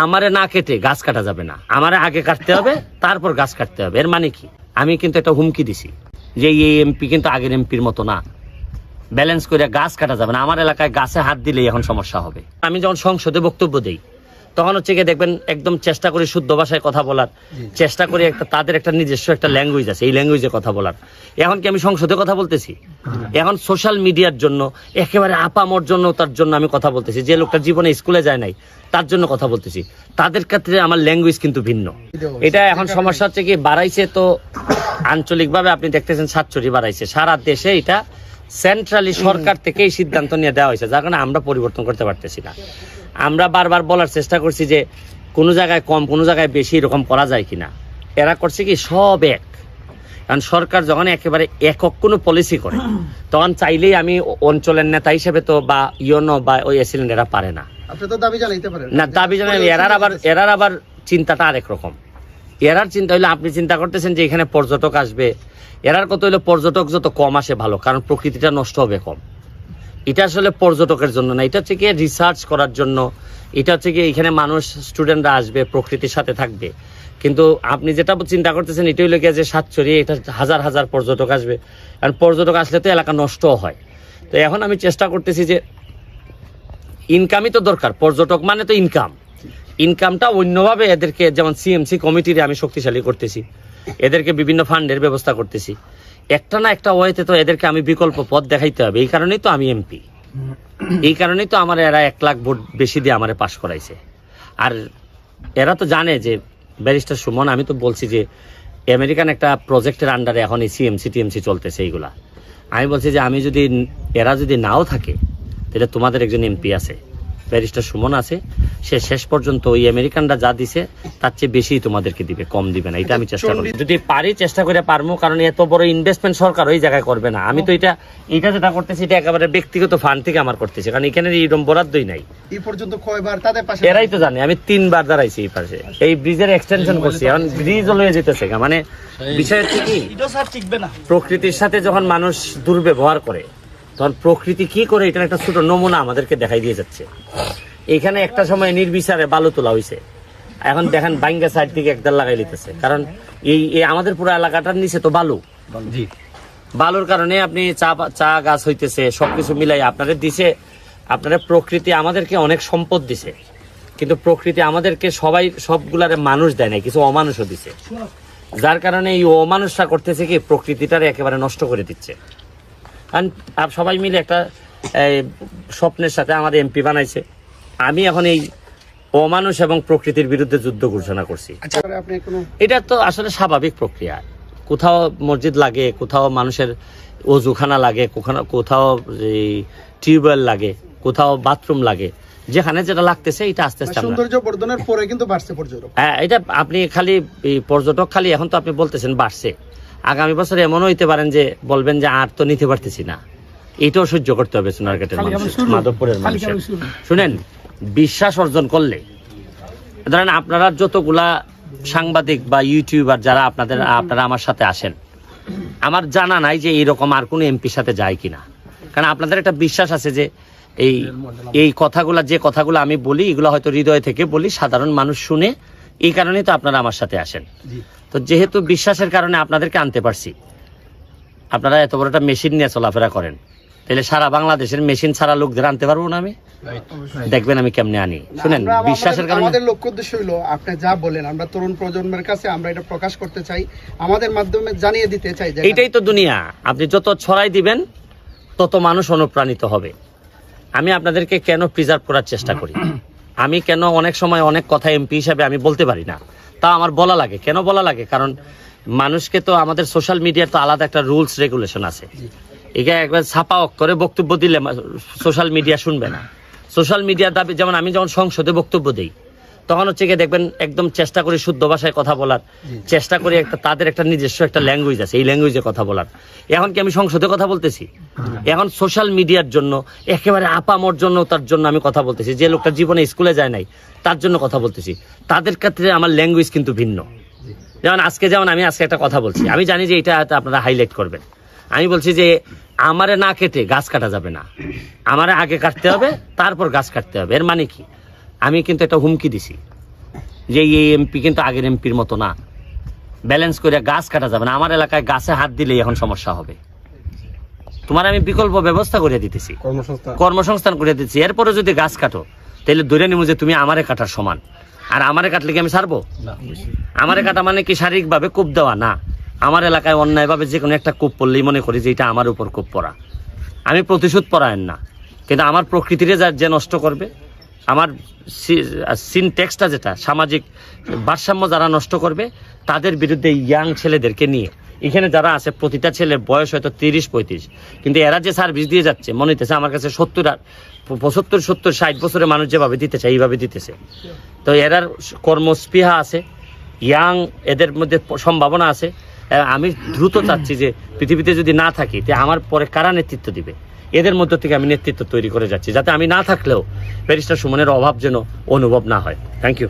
আমারে না কেটে গাছ কাটা যাবে না, আমারে আগে কাটতে হবে, তারপর গাছ কাটতে হবে। এর মানে কি? আমি কিন্তু একটা হুমকি দিছি যে এই এমপি কিন্তু আগের এমপির মতো না, ব্যালেন্স করে গাছ কাটা যাবে না। আমার এলাকায় গাছে হাত দিলেই এখন সমস্যা হবে। আমি যখন সংসদে বক্তব্য দেই তখন হচ্ছে গিয়ে দেখবেন একদম চেষ্টা করি শুদ্ধ ভাষায় কথা বলার, চেষ্টা করি তাদের একটা নিজস্ব একটা ল্যাঙ্গুয়েজ আছে, এই ল্যাঙ্গুয়েজে কথা বলার। এখন কি আমি সংসদে কথা বলতেছি? এখন সোশ্যাল মিডিয়ার জন্য একেবারে আপামর জন্য তার জন্য আমি কথা বলতেছি, যে লোকটা জীবনে স্কুলে যায় নাই তার জন্য কথা বলতেছি। তাদের ক্ষেত্রে আমার ল্যাঙ্গুয়েজ কিন্তু ভিন্ন। এটা এখন সমস্যা হচ্ছে কি, বাড়াইছে তো আঞ্চলিকভাবে আপনি দেখতেছেন 7 বাড়াইছে, সারা দেশে এটা সেন্ট্রালি সরকার থেকে এই সিদ্ধান্ত নিয়ে দেওয়া হয়েছে, যার কারণে আমরা পরিবর্তন করতে পারতেছি না। আমরা বারবার বলার চেষ্টা করছি যে কোনো জায়গায় কম কোনো জায়গায় বেশি এরকম করা যায় কিনা। এরা করছে কি সব এক। কারণ সরকার যখন একেবারে একক কোনো পলিসি করে তখন চাইলেই আমি অঞ্চলের নেতা হিসেবে তো বা ইউনো বা ওই এসিলেন্ট এরা পারে না, আপনি তো দাবি জানাইতে পারেন না দাবি জানাই। এরার আবার চিন্তাটা আরেক রকম। এরার চিন্তা হইলে আপনি চিন্তা করতেছেন যে এখানে পর্যটক আসবে, এরার কত হইলো পর্যটক যত কম আসে ভালো, কারণ প্রকৃতিটা নষ্ট হবে কম। এটা আসলে পর্যটকের জন্য না, এটা হচ্ছে গিয়ে রিসার্চ করার জন্য। এটা হচ্ছে গিয়ে এখানে মানুষ স্টুডেন্টরা আসবে, প্রকৃতির সাথে থাকবে। কিন্তু আপনি যেটা চিন্তা করতেছেন এটা হইলো গিয়ে যে 7 এটা হাজার হাজার পর্যটক আসবে, কারণ পর্যটক আসলে তো এলাকা নষ্টও হয়। তো এখন আমি চেষ্টা করতেছি যে ইনকামই তো দরকার, পর্যটক মানে তো ইনকামটা অন্যভাবে এদেরকে, যেমন সিএমসি কমিটির আমি শক্তিশালী করতেছি, এদেরকে বিভিন্ন ফান্ডের ব্যবস্থা করতেছি। একটা না একটা ওয়েতে তো এদেরকে আমি বিকল্প পথ দেখাইতে হবে। এই কারণেই তো আমি এমপি, এই কারণেই তো আমার এরা 1 লাখ ভোট বেশি দিয়ে আমারে পাশ করাইছে। আর এরা তো জানে যে ব্যারিস্টার সুমন, আমি তো বলছি যে আমেরিকান একটা প্রজেক্টের আন্ডারে এখন এই সিএমসি টিএমসি চলতেছে এইগুলা। আমি বলছি যে আমি যদি এরা যদি নাও থাকে তাহলে তোমাদের একজন এমপি আছে, ব্যারিস্টার সুমন আছে, সে শেষ পর্যন্ত ওই আমেরিকানরা যা দিছে তার চেয়ে বেশি তোমাদেরকে দিবে, কম দিবে না। এটা আমি চেষ্টা করি, যদি পারি চেষ্টা করে পারবো, কারণ এত বড় ইনভেস্টমেন্ট সরকার ওই জায়গায় করবে না। আমি তো এটা যেটা করতেছি এটা একেবারে ব্যক্তিগত ফান্ড থেকে আমার করতেছি, কারণ এখানে এইরকম বরাদ্দই নাই। এই পর্যন্ত কয়বার তাদের পাশে এরাই তো জানে, আমি 3 বার দাঁড়াইছি এই পাশে, এই ব্রিজের এক্সটেনশন করছি, এখন ব্রিজ হয়ে যেতেছে। মানে বিষয় হচ্ছে কি, প্রকৃতির সাথে যখন মানুষ দুর্ব্যবহার করে তখন প্রকৃতি কি করে এটার একটা ছোট নমুনা আমাদেরকে দেখাই দিয়ে যাচ্ছে। এখানে একটা সময় নির্বিচারে বালু তোলা হয়েছে, এখন দেখেন বাইঙ্গা সাইড থেকে একদাল লাগাই লিতেছে, কারণ এই আমাদের পুরো এলাকাটার নিচে তো বালু, বালুর কারণে আপনি চা গাছ হইতেছে, সবকিছু মিলাই আপনাদের দিছে। আপনারা প্রকৃতি আমাদেরকে অনেক সম্পদ দিছে, কিন্তু প্রকৃতি আমাদেরকে সবগুলারে মানুষ দেয় না, কিছু অমানুষও দিছে, যার কারণে এই অমানুষরা করতেছে কি প্রকৃতিটারে একেবারে নষ্ট করে দিচ্ছে। কারণ সবাই মিলে একটা স্বপ্নের সাথে আমাদের এমপি বানাইছে। আমি এখন এই অমানুষ এবং প্রকৃতির বিরুদ্ধে যুদ্ধ ঘোষণা করছি। এটা তো আসলে স্বাভাবিক প্রক্রিয়া। কোথাও মসজিদ লাগে, কোথাও মানুষের অজুখানা লাগে, কোথাও টিউবওয়েল লাগে, কোথাও বাথরুম লাগে, যেখানে যেটা লাগতেছে এটা আস্তে আস্তে সৌন্দর্য বর্ধনের পরে কিন্তু বাড়ছে পর্যটক। হ্যাঁ, এটা আপনি খালি পর্যটক খালি এখন তো আপনি বলতেছেন বাড়ছে, আগামী বছর এমনও হইতে পারেন যে বলবেন যে আর তো নিতে পারতেছি না। এটাও সহ্য করতে হবে সোনারঘাটের মানুষ, মাধবপুরের মানুষের। শুনেন, বিশ্বাস অর্জন করলে ধরেন আপনারা যতগুলা সাংবাদিক বা ইউটিউবার যারা আপনারা আমার সাথে আসেন, আমার জানা নাই যে এইরকম আর কোনো এমপির সাথে যায় কিনা, কারণ আপনাদের একটা বিশ্বাস আছে যে এই কথাগুলা, যে কথাগুলো আমি বলি এগুলো হয়তো হৃদয় থেকে বলি, সাধারণ মানুষ শুনে, এই কারণেই তো আপনারা আমার সাথে আসেন। তো যেহেতু বিশ্বাসের কারণে আপনাদেরকে আনতে পারছি, আপনারা এত বড় একটা মেশিন নিয়ে চলাফেরা করেন, তাহলে সারা বাংলাদেশের মেশিন ছাড়া লোকদের আনতে পারবো না আমি? দেখবেন আমি কেমনে আনি। শুনেন, বিশ্বাসের কারণে আমাদের লক্ষ্য উদ্দেশ্য হলো আপনি যা বলেন, আমরা তরুণ প্রজন্মের কাছে আমরা এটা প্রকাশ করতে চাই, আমাদের মাধ্যমে জানিয়ে দিতে চাই। এটাই তো দুনিয়া, আপনি যত ছড়াই দিবেন তত মানুষ অনুপ্রাণিত হবে। আমি আপনাদেরকে কেন প্রিজার্ভ করার চেষ্টা করি, আমি কেন অনেক সময় অনেক কথা এমপি হিসাবে আমি বলতে পারি না, তা আমার বলা লাগে। কেন বলা লাগে? কারণ মানুষকে তো আমাদের সোশ্যাল মিডিয়ার তো আলাদা একটা রুলস রেগুলেশন আছে। এখানে একবার ছাপা অক্ষরে বক্তব্য দিলে সোশ্যাল মিডিয়া শুনবে না। সোশ্যাল মিডিয়ার দাবি, যেমন আমি যখন সংসদে বক্তব্য দিই তখন হচ্ছে গিয়ে দেখবেন একদম চেষ্টা করি শুদ্ধ ভাষায় কথা বলার, চেষ্টা করি তাদের একটা নিজস্ব একটা ল্যাঙ্গুয়েজ আছে, এই ল্যাঙ্গুয়েজে কথা বলার। এখন কি আমি সংসদে কথা বলতেছি? এখন সোশ্যাল মিডিয়ার জন্য একেবারে আপামর জন্য তার জন্য আমি কথা বলতেছি, যে লোকটা জীবনে স্কুলে যায় নাই তার জন্য কথা বলতেছি। তাদের ক্ষেত্রে আমার ল্যাঙ্গুয়েজ কিন্তু ভিন্ন। যেমন আমি আজকে একটা কথা বলছি, আমি জানি যে এটা আপনারা হাইলাইট করবেন। আমি বলছি যে আমারে না কেটে গাছ কাটা যাবে না, আমারে আগে কাটতে হবে, তারপর গাছ কাটতে হবে। এর মানে কি? আমি কিন্তু একটা হুমকি দিছি যে এই এমপি কিন্তু আগের এমপির মতো না, ব্যালেন্স করে গাছ কাটা যাবে না। আমার এলাকায় গাছে হাত দিলেই এখন সমস্যা হবে। তোমার আমি বিকল্প ব্যবস্থা করে দিতেছি, কর্মসংস্থান করে দিচ্ছি। এরপরে যদি গাছ কাটো তাহলে ধরে নিব যে তুমি আমারে কাটার সমান। আর আমারে কাটলে কি আমি ছাড়বো? আমারে কাটা মানে কি শারীরিকভাবে কূপ দেওয়া না। আমার এলাকায় অন্যায়ভাবে যে কোনো একটা কূপ পড়লেই মনে করি যে এটা আমার উপর কূপ পড়া। আমি প্রতিশোধ পরায়ণ না, কিন্তু আমার প্রকৃতিরে যে নষ্ট করবে, আমার সিনটেক্সটা যেটা সামাজিক ভারসাম্য যারা নষ্ট করবে, তাদের বিরুদ্ধে ইয়াং ছেলেদেরকে নিয়ে এখানে যারা আছে, প্রতিটা ছেলের বয়স হয়তো 30-35, কিন্তু এরা যে সার্ভিস দিয়ে যাচ্ছে মনে হইতেছে আমার কাছে 70-60 বছরের মানুষ যেভাবে দিতেছে এইভাবে দিতেছে। তো এরার কর্মস্পৃহা আছে, ইয়াং, এদের মধ্যে সম্ভাবনা আছে। আমি দ্রুত চাচ্ছি যে পৃথিবীতে যদি না থাকি তে আমার পরে কারা নেতৃত্ব দিবে, এদের মধ্য থেকে আমি নেতৃত্ব তৈরি করে যাচ্ছি, যাতে আমি না থাকলেও ব্যারিস্টার সুমনের অভাব যেন অনুভব না হয়। Thank you.